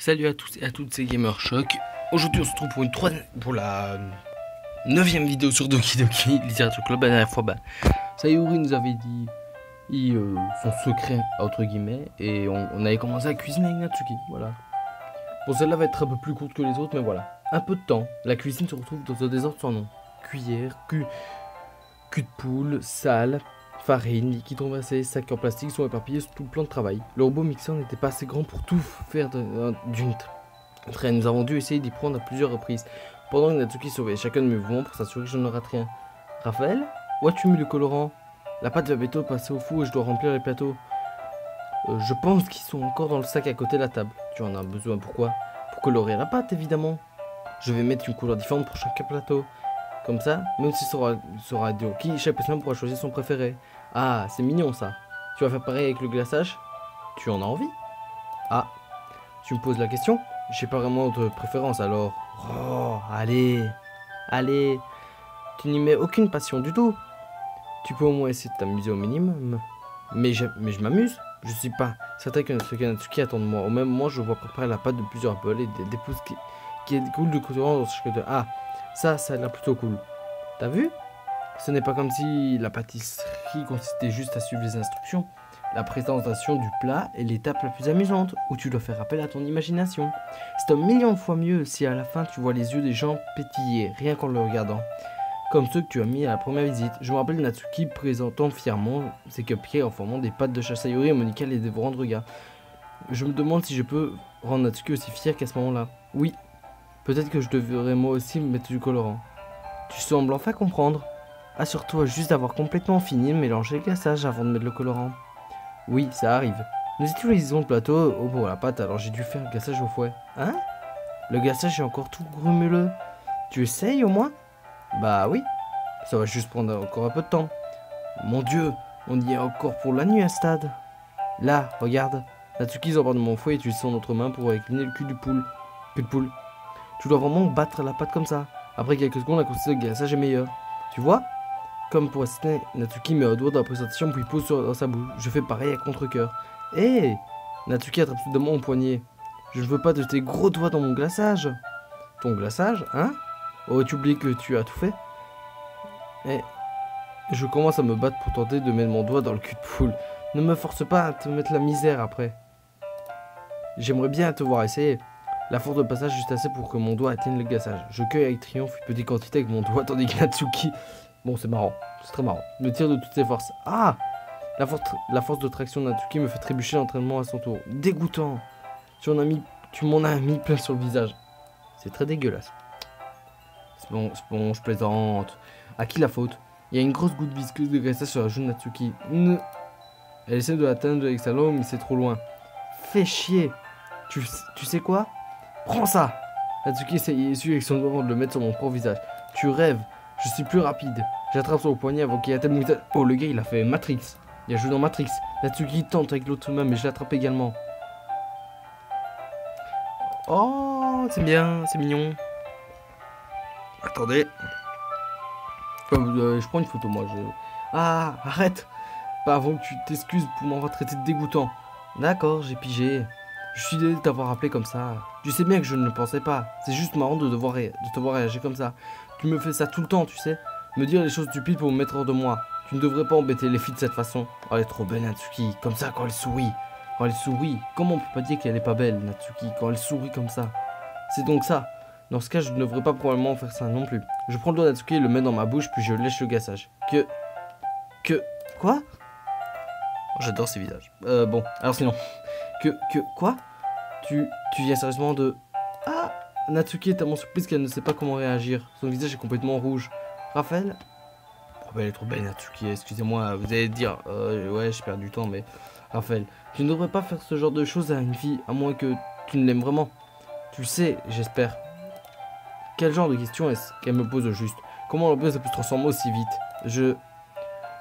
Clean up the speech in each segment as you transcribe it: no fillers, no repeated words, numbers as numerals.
Salut à tous et à toutes, c'est Gamershock. Aujourd'hui on se retrouve pour la 9ème vidéo sur Doki Doki Literature Club. La dernière fois, Sayuri nous avait dit son secret, entre guillemets, et on avait commencé à cuisiner avec Natsuki, voilà. Bon, celle-là va être un peu plus courte que les autres, mais voilà. Un peu de temps, la cuisine se retrouve dans un désordre sans nom. Cuillère, cul de poule, sal, farine, liquide renversé, sacs en plastique sont éparpillés sur tout le plan de travail. Le robot mixeur n'était pas assez grand pour tout faire d'une traîne. Nous avons dû essayer d'y prendre à plusieurs reprises, pendant que Natsuki surveillait chacun de mes mouvements pour s'assurer que je ne rate rien. Raphaël, où as-tu mis le colorant? La pâte va bientôt passer au four et je dois remplir les plateaux. Je pense qu'ils sont encore dans le sac à côté de la table. Tu en as besoin, pourquoi? Pour colorer la pâte, évidemment. Je vais mettre une couleur différente pour chaque plateau. Comme ça, même si sera Doki, chaque personne pourra choisir son préféré. Ah, c'est mignon ça. Tu vas faire pareil avec le glaçage? Tu en as envie? Ah, tu me poses la question? J'ai pas vraiment de préférence alors. Oh, allez, tu n'y mets aucune passion du tout. Tu peux au moins essayer de t'amuser au minimum. Mais je m'amuse. Je suis pas certain que Natsuki attend de moi. Au même moment, je vois préparer la pâte de plusieurs bols et des pousses qui découlent de colorant dans chaque deux. Ah, ça a l'air plutôt cool. T'as vu? Ce n'est pas comme si la pâtisserie consistait juste à suivre les instructions. La présentation du plat est l'étape la plus amusante, où tu dois faire appel à ton imagination. C'est un million de fois mieux si à la fin tu vois les yeux des gens pétiller, rien qu'en le regardant. Comme ceux que tu as mis à la première visite. Je me rappelle Natsuki présentant fièrement ses cupcakes en formant des pâtes de chat Sayuri et Monica les dévorant de regard. Je me demande si je peux rendre Natsuki aussi fier qu'à ce moment-là. Oui, peut-être que je devrais moi aussi me mettre du colorant. Tu sembles enfin comprendre. Assure-toi juste d'avoir complètement fini de mélanger le glaçage avant de mettre le colorant. Oui, ça arrive. Nous utilisons le plateau pour la pâte, alors j'ai dû faire le glaçage au fouet. Hein? Le glaçage est encore tout grumuleux. Tu essayes au moins? Bah oui. Ça va juste prendre encore un peu de temps. Mon Dieu, on y est encore pour la nuit à stade. Là, regarde. Natsuki s'empare de mon fouet et tu sens notre main pour incliner le cul de poule. Tu dois vraiment battre la pâte comme ça. Après quelques secondes, la consistance de glaçage est meilleure. Tu vois? Comme pour assister, Natsuki met un doigt dans la présentation puis pose dans sa bouche. Je fais pareil à contre-cœur. Hé! Natsuki attrape soudainement mon poignet. Je ne veux pas de tes gros doigts dans mon glaçage. Ton glaçage, hein? Aurais-tu oublié que tu as tout fait? Et je commence à me battre pour tenter de mettre mon doigt dans le cul de poule. Ne me force pas à te mettre la misère après. J'aimerais bien te voir essayer. La force de passage juste assez pour que mon doigt atteigne le glaçage. Je cueille avec triomphe une petite quantité avec mon doigt tandis que Natsuki... Bon, c'est marrant, c'est très marrant. Me tire de toutes ses forces. Ah! La force de traction de Natsuki me fait trébucher l'entraînement à son tour. Dégoûtant! Tu m'en as mis plein sur le visage. C'est très dégueulasse. C'est bon, je plaisante. À qui la faute? Il y a une grosse goutte visqueuse de glaçage sur la joue de Natsuki. Elle essaie de l'atteindre avec sa langue, mais c'est trop loin. Fais chier! Tu sais quoi? Prends ça! Natsuki essaye avec son doigt de le mettre sur mon propre visage. Tu rêves! Je suis plus rapide. J'attrape son poignet avant qu'il atteigne mon visage. Oh, le gars, il a fait Matrix. Il a joué dans Matrix. Natsuki tente avec l'autre main, mais je l'attrape également. Oh, c'est bien, c'est mignon. Attendez. Je prends une photo, moi. Ah, arrête. Pas avant que tu t'excuses pour m'avoir traité de dégoûtant. D'accord, j'ai pigé. Je suis désolé de t'avoir appelé comme ça. Tu sais bien que je ne le pensais pas. C'est juste marrant de te voir réagir comme ça. Tu me fais ça tout le temps, tu sais. Me dire les choses stupides pour me mettre hors de moi. Tu ne devrais pas embêter les filles de cette façon. Oh, elle est trop belle, Natsuki. Comme ça, quand elle sourit. Comment on peut pas dire qu'elle est pas belle, Natsuki, quand elle sourit comme ça? C'est donc ça. Dans ce cas, je ne devrais pas probablement faire ça non plus. Je prends le doigt de Natsuki et le mets dans ma bouche, puis je lèche le glaçage. Quoi? Oh, j'adore ces visages. Bon, alors sinon. Quoi? Tu viens sérieusement de... Ah! Natsuki est tellement surprise qu'elle ne sait pas comment réagir. Son visage est complètement rouge. Raphaël? Oh, elle est trop belle, Natsuki. Excusez-moi, vous allez dire... ouais, j'ai perdu du temps, mais... Raphaël, tu ne devrais pas faire ce genre de choses à une fille, à moins que tu ne l'aimes vraiment. Tu sais, j'espère. Quel genre de question est-ce qu'elle me pose au juste? Comment l'ambiance a pu se transformer aussi vite?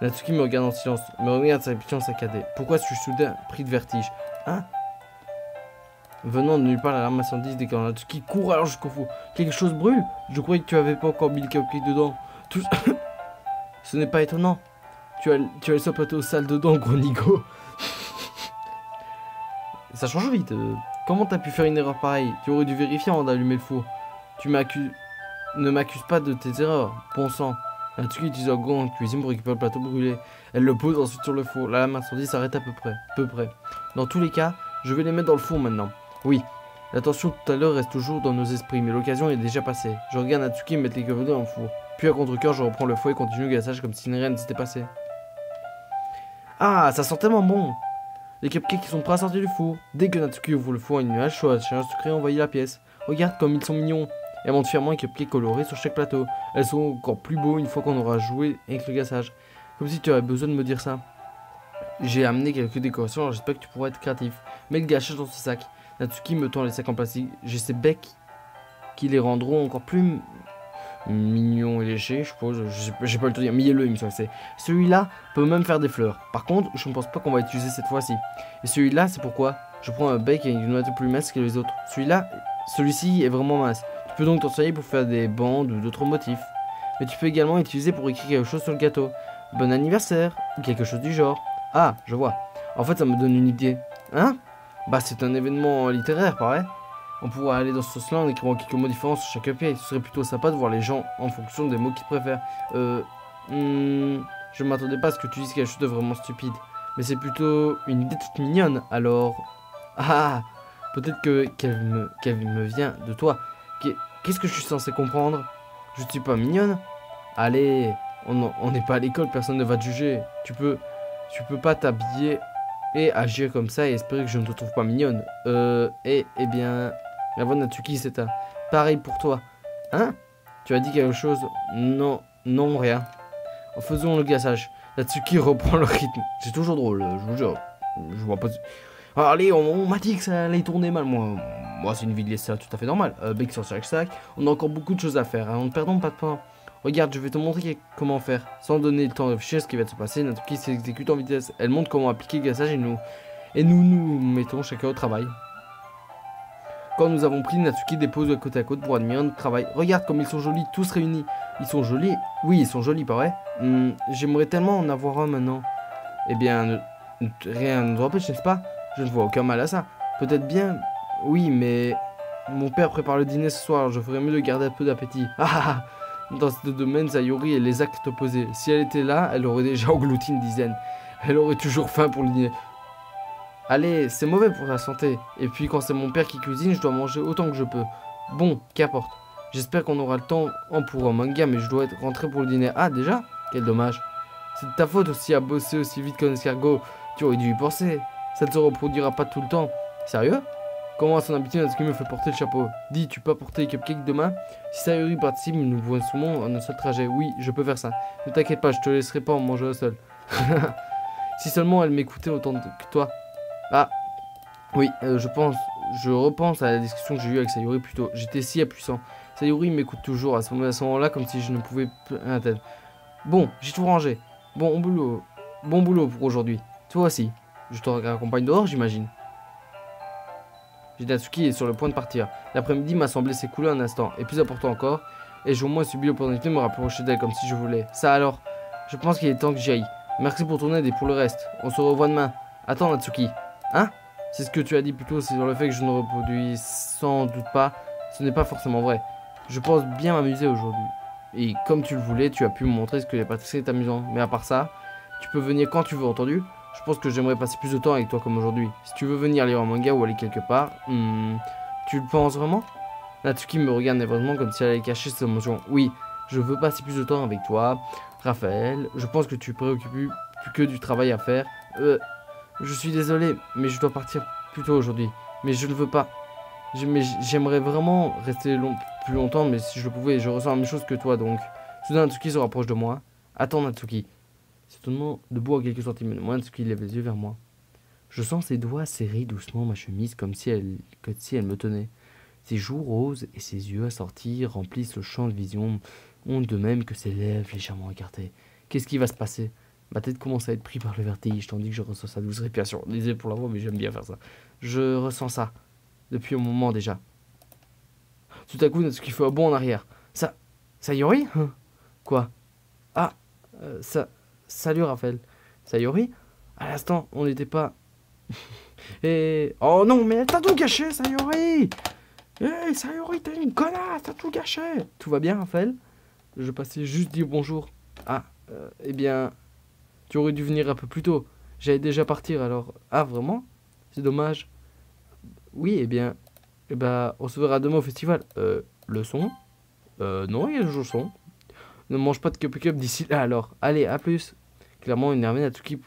Natsuki me regarde en silence, me regarde sa réputation saccadée. Pourquoi suis-je soudain pris de vertige? Hein? Venant de nulle part, la larme incendie déclenche. Natsuki court alors jusqu'au four. Quelque chose brûle? Je croyais que tu avais pas encore mis le cupcake dedans. Tout... Ce n'est pas étonnant. Tu as laissé un plateau sale dedans, gros nigo. Ça change vite. Comment t'as pu faire une erreur pareille? Tu aurais dû vérifier avant d'allumer le four. Ne m'accuse pas de tes erreurs, bon sang. Natsuki utilise un gant en cuisine pour récupérer le plateau brûlé. Elle le pose ensuite sur le four. Là, la marchandise s'arrête à peu près. Dans tous les cas, je vais les mettre dans le four maintenant. Oui. L'attention tout à l'heure reste toujours dans nos esprits, mais l'occasion est déjà passée. Je regarde Natsuki mettre les cupcakes dans le four. Puis à contre-cœur, je reprends le fouet et continue le gassage comme si rien ne s'était passé. Ah, ça sent tellement bon! Les cupcakes sont prêts à sortir du four. Dès que Natsuki ouvre le four, un nuage chaud à chaleur sucrée envahit la pièce. Regarde comme ils sont mignons. Elle monte fièrement un cupcake coloré sur chaque plateau. Elles sont encore plus beaux une fois qu'on aura joué avec le gassage. Comme si tu avais besoin de me dire ça. J'ai amené quelques décorations, alors j'espère que tu pourras être créatif. Mets le gâchage dans ce sac. Natsuki me tend les sacs en plastique. J'ai ces becs qui les rendront encore plus mignons et légers, je suppose. J'ai pas le temps de dire mielleux, il me semble que c'est. Celui-là peut même faire des fleurs. Par contre, je ne pense pas qu'on va l'utiliser cette fois-ci. Et celui-là, c'est pourquoi je prends un bec et une noix plus mince que les autres. Celui-ci est vraiment mince. Tu peux donc t'en servir pour faire des bandes ou d'autres motifs. Mais tu peux également l'utiliser pour écrire quelque chose sur le gâteau. Bon anniversaire, ou quelque chose du genre. Ah, je vois. En fait, ça me donne une idée. Hein? Bah, c'est un événement littéraire, pareil. On pourrait aller dans ce sens-là en écrivant quelques mots différents sur chaque pied. Ce serait plutôt sympa de voir les gens en fonction des mots qu'ils préfèrent. Je m'attendais pas à ce que tu dises quelque chose de vraiment stupide. Mais c'est plutôt une idée toute mignonne, alors... Ah, peut-être qu'elle me vient de toi. Qu'est-ce que je suis censé comprendre? Je suis pas mignonne? Allez, on n'est pas à l'école, personne ne va te juger. Tu peux pas t'habiller et agir comme ça et espérer que je ne te trouve pas mignonne. Eh bien, la voix de Natsuki, c'est un... Pareil pour toi. Hein? Tu as dit quelque chose? Non, rien. En faisant le gassage, Natsuki reprend le rythme. C'est toujours drôle, je vous jure. Je vois pas... Allez, on m'a dit que ça allait tourner mal. Moi c'est une vie de laisser tout à fait normal. Bec sur chaque sac. On a encore beaucoup de choses à faire. Hein. Ne perdons pas de temps. Regarde, je vais te montrer comment faire. Sans donner le temps de réfléchir à ce qui va se passer, Natsuki s'exécute en vitesse. Elle montre comment appliquer le gassage et nous mettons chacun au travail. Quand nous avons pris, Natsuki dépose côte à côte pour admirer notre travail. Regarde comme ils sont jolis, tous réunis. Ils sont jolis? Oui, ils sont jolis, pas vrai? J'aimerais tellement en avoir un maintenant. Eh bien, rien ne nous empêche, n'est-ce pas? Je ne vois aucun mal à ça. Peut-être bien, oui, mais mon père prépare le dîner ce soir. Je ferais mieux de garder un peu d'appétit. Ah, dans ce domaine, Sayori est les actes opposés. Si elle était là, elle aurait déjà englouti une dizaine. Elle aurait toujours faim pour le dîner. Allez, c'est mauvais pour la santé. Et puis quand c'est mon père qui cuisine, je dois manger autant que je peux. Bon, qu'importe. J'espère qu'on aura le temps pour un manga, mais je dois être rentré pour le dîner. Ah, déjà? Quel dommage. C'est de ta faute aussi à bosser aussi vite qu'un escargot. Tu aurais dû y penser. Ça ne se reproduira pas tout le temps. Sérieux? Comment à son habitude, Natsuki me fait porter le chapeau? Dis, tu peux apporter les cupcakes demain? Si Sayori participe, nous voyons souvent un seul trajet. Oui, je peux faire ça. Ne t'inquiète pas, je te laisserai pas en manger un seul. Si seulement elle m'écoutait autant que toi. Ah, oui, je repense à la discussion que j'ai eue avec Sayori plus tôt. J'étais si impuissant. Sayori m'écoute toujours à ce moment-là comme si je ne pouvais plus rien tête. Bon, j'ai tout rangé. Bon boulot pour aujourd'hui. Toi aussi. Je te raccompagne dehors, j'imagine. Natsuki est sur le point de partir. L'après-midi m'a semblé s'écouler un instant. Et plus important encore, ai-je au moins subi l'opportunité de me rapprocher d'elle comme si je voulais. Ça alors, je pense qu'il est temps que j'y aille. Merci pour ton aide et pour le reste. On se revoit demain. Attends Natsuki. Hein? C'est ce que tu as dit plus tôt, c'est sur le fait que je ne reproduis sans doute pas. Ce n'est pas forcément vrai. Je pense bien m'amuser aujourd'hui. Et comme tu le voulais, tu as pu me montrer ce que les pâtisseries est amusant. Mais à part ça, tu peux venir quand tu veux, entendu? Je pense que j'aimerais passer plus de temps avec toi comme aujourd'hui. Si tu veux venir lire un manga ou aller quelque part, tu le penses vraiment? Natsuki me regarde nerveusement comme si elle allait cacher ses émotions. Oui, je veux passer plus de temps avec toi, Raphaël. Je pense que tu es préoccupé plus que du travail à faire. Je suis désolé, mais je dois partir plus tôt aujourd'hui. Mais je ne veux pas. J'aimerais vraiment rester plus longtemps, mais si je le pouvais, je ressens la même chose que toi, donc. Soudain, Natsuki se rapproche de moi. Attends, Natsuki. C'est étonnant, debout à quelques centimètres de moi, Natsuki lève les yeux vers moi. Je sens ses doigts serrer doucement ma chemise comme si elle me tenait. Ses joues roses et ses yeux assortis remplissent le champ de vision, de même que ses lèvres légèrement écartées. Qu'est-ce qui va se passer? Ma tête commence à être prise par le vertige, tandis que je ressens sa douce respiration. Désolé pour la voix, mais j'aime bien faire ça. Je ressens ça, depuis un moment déjà. Tout à coup, Natsuki fait un bond en arrière. Sayori? Quoi? Ah, salut Raphaël. Sayori? À l'instant, on n'était pas... Et... Oh non, mais t'as tout gâché, Sayori. Hey, Sayori, t'es une connasse, t'as tout gâché. Tout va bien, Raphaël? Je passais juste dire bonjour. Ah, eh bien, tu aurais dû venir un peu plus tôt. J'allais déjà partir, alors... Ah, vraiment? C'est dommage. Oui, eh ben, on se verra demain au festival. Le son? Non, il y a toujours son. Ne mange pas de cup d'ici là, alors. Allez, à plus. Clairement énervé, Natsuki.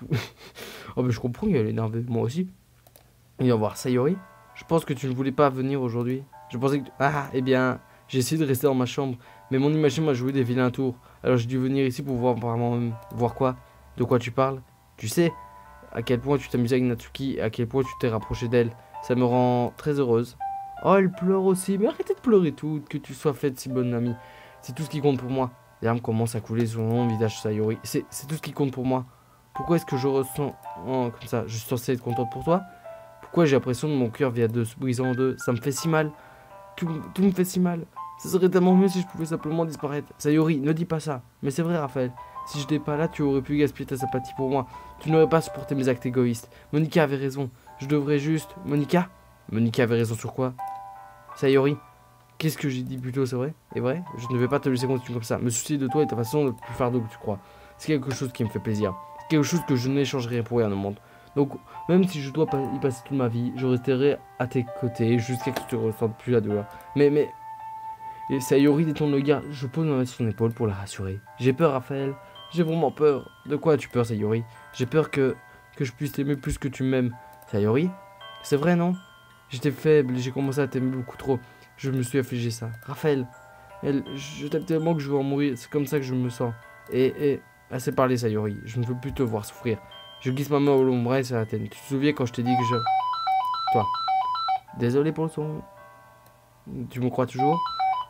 Oh, mais je comprends, il est énervé. Moi aussi. Et au revoir, Sayori. Je pense que tu ne voulais pas venir aujourd'hui. Je pensais que... Ah, eh bien, j'ai essayé de rester dans ma chambre. Mais mon imaginaire m'a joué des vilains tours. Alors j'ai dû venir ici pour voir par moi-même. Voir quoi? De quoi tu parles? Tu sais à quel point tu t'amusais avec Natsuki, à quel point tu t'es rapproché d'elle. Ça me rend très heureuse. Oh, elle pleure aussi. Mais arrêtez de pleurer tout, que tu sois faite si bonne amie. C'est tout ce qui compte pour moi. Les larmes commencent à couler sur mon visage, Sayori. C'est tout ce qui compte pour moi. Pourquoi est-ce que je ressens comme ça? Je suis censé être contente pour toi? Pourquoi j'ai l'impression que mon cœur vient de se briser en deux? Ça me fait si mal. Tout me fait si mal. Ça serait tellement mieux si je pouvais simplement disparaître. Sayori, ne dis pas ça. Mais c'est vrai, Raphaël. Si je n'étais pas là, tu aurais pu gaspiller ta sympathie pour moi. Tu n'aurais pas supporté mes actes égoïstes. Monica avait raison. Je devrais juste... Monica? Monica avait raison sur quoi? Sayori, qu'est-ce que j'ai dit plus tôt, c'est vrai? Et vrai? Je ne vais pas te laisser continuer comme ça. Me soucier de toi et ta façon de plus fardeau que tu crois. C'est quelque chose qui me fait plaisir. C'est quelque chose que je n'échangerai pour rien au monde. Donc, même si je dois y passer toute ma vie, je resterai à tes côtés jusqu'à ce que tu ne ressentes plus la douleur. Mais... Et Sayori détourne le regard. Je pose ma main sur son épaule pour la rassurer. J'ai peur, Raphaël. J'ai vraiment peur. De quoi as-tu peur, Sayori? J'ai peur que je puisse t'aimer plus que tu m'aimes. Sayori? C'est vrai, non? J'étais faible et j'ai commencé à t'aimer beaucoup trop. Je me suis affligé ça. Raphaël, je t'aime tellement que je veux en mourir. C'est comme ça que je me sens. Et assez parlé, Sayori. Je ne veux plus te voir souffrir. Je glisse ma main au long bras et sur la tête. Tu te souviens quand je t'ai dit que je... Toi. Désolé pour le son. Tu me crois toujours?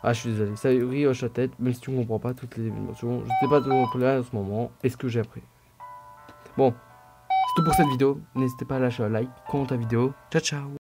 Ah, je suis désolé. Sayori hoche la tête, même si tu ne comprends pas toutes les émotions. Je ne sais pas trop là en ce moment. Est-ce que j'ai appris? Bon, c'est tout pour cette vidéo. N'hésitez pas à lâcher un like, comment ta vidéo. Ciao, ciao.